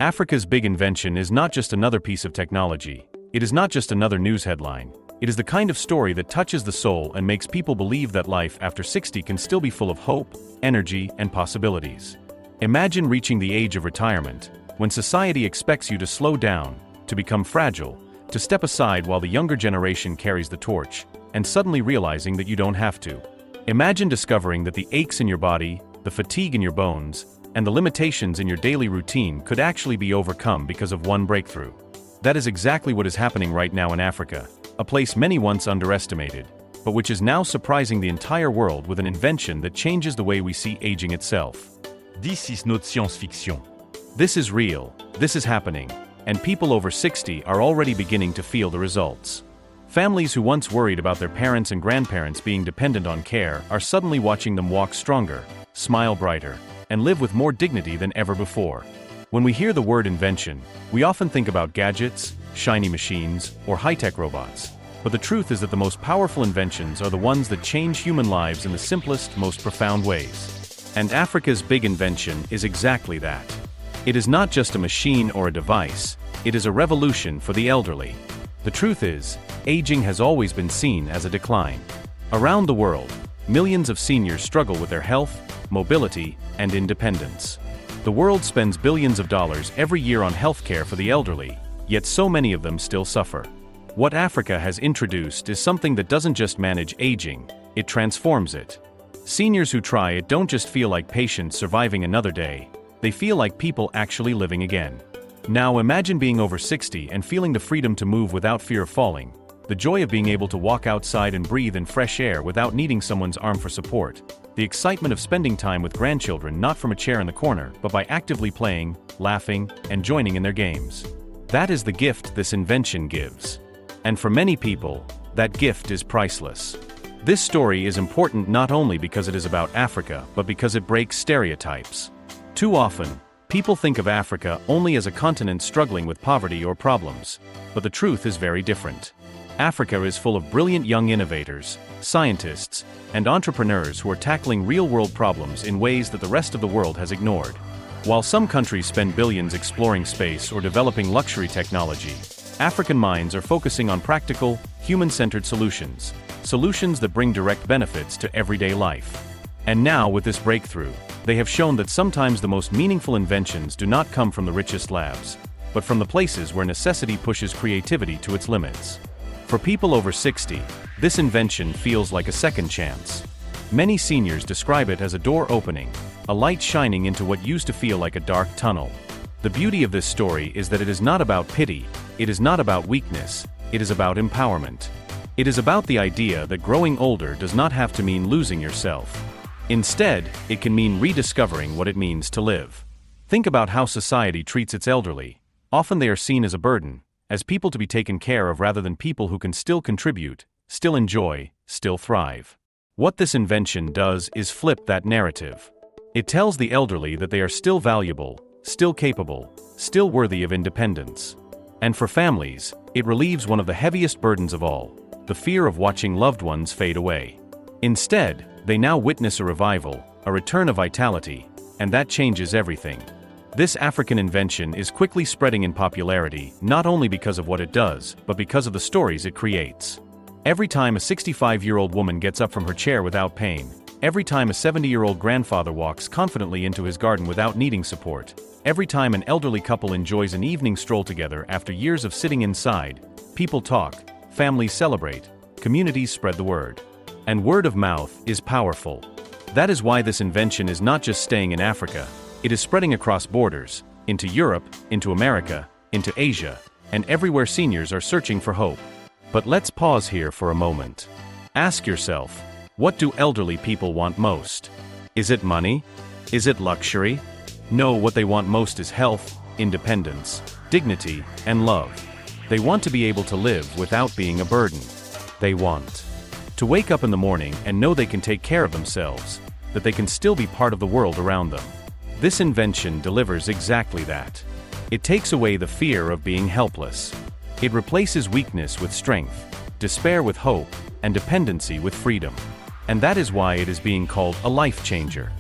Africa's big invention is not just another piece of technology. It is not just another news headline. It is the kind of story that touches the soul and makes people believe that life after 60 can still be full of hope, energy, and possibilities. Imagine reaching the age of retirement, when society expects you to slow down, to become fragile, to step aside while the younger generation carries the torch, and suddenly realizing that you don't have to. Imagine discovering that the aches in your body, the fatigue in your bones, and the limitations in your daily routine could actually be overcome because of one breakthrough. That is exactly what is happening right now in Africa, a place many once underestimated, but which is now surprising the entire world with an invention that changes the way we see aging itself. This is not science fiction. This is real, this is happening, and people over 60 are already beginning to feel the results. Families who once worried about their parents and grandparents being dependent on care are suddenly watching them walk stronger, smile brighter, and live with more dignity than ever before. When we hear the word invention, we often think about gadgets, shiny machines, or high-tech robots. But the truth is that the most powerful inventions are the ones that change human lives in the simplest, most profound ways. And Africa's big invention is exactly that. It is not just a machine or a device, it is a revolution for the elderly. The truth is, aging has always been seen as a decline. Around the world, millions of seniors struggle with their health, mobility, and independence. The world spends billions of dollars every year on healthcare for the elderly, yet so many of them still suffer. What Africa has introduced is something that doesn't just manage aging, it transforms it. Seniors who try it don't just feel like patients surviving another day, they feel like people actually living again. Now imagine being over 60 and feeling the freedom to move without fear of falling, the joy of being able to walk outside and breathe in fresh air without needing someone's arm for support, the excitement of spending time with grandchildren not from a chair in the corner but by actively playing, laughing, and joining in their games. That is the gift this invention gives. And for many people, that gift is priceless. This story is important not only because it is about Africa but because it breaks stereotypes. Too often, people think of Africa only as a continent struggling with poverty or problems, but the truth is very different. Africa is full of brilliant young innovators, scientists, and entrepreneurs who are tackling real-world problems in ways that the rest of the world has ignored. While some countries spend billions exploring space or developing luxury technology, African minds are focusing on practical, human-centered solutions that bring direct benefits to everyday life. And now, with this breakthrough, they have shown that sometimes the most meaningful inventions do not come from the richest labs, but from the places where necessity pushes creativity to its limits. For people over 60, this invention feels like a second chance. Many seniors describe it as a door opening, a light shining into what used to feel like a dark tunnel. The beauty of this story is that it is not about pity, it is not about weakness, it is about empowerment. It is about the idea that growing older does not have to mean losing yourself. Instead, it can mean rediscovering what it means to live. Think about how society treats its elderly. Often they are seen as a burden, as people to be taken care of rather than people who can still contribute, still enjoy, still thrive. What this invention does is flip that narrative. It tells the elderly that they are still valuable, still capable, still worthy of independence. And for families, it relieves one of the heaviest burdens of all, the fear of watching loved ones fade away. Instead, they now witness a revival, a return of vitality, and that changes everything. This African invention is quickly spreading in popularity not only because of what it does, but because of the stories it creates. Every time a 65-year-old woman gets up from her chair without pain, every time a 70-year-old grandfather walks confidently into his garden without needing support, every time an elderly couple enjoys an evening stroll together after years of sitting inside, people talk, families celebrate, communities spread the word. And word of mouth is powerful. That is why this invention is not just staying in Africa, it is spreading across borders, into Europe, into America, into Asia, and everywhere seniors are searching for hope. But let's pause here for a moment. Ask yourself, what do elderly people want most? Is it money? Is it luxury? No, what they want most is health, independence, dignity, and love. They want to be able to live without being a burden. They want to wake up in the morning and know they can take care of themselves, that they can still be part of the world around them. This invention delivers exactly that. It takes away the fear of being helpless. It replaces weakness with strength, despair with hope, and dependency with freedom. And that is why it is being called a life changer.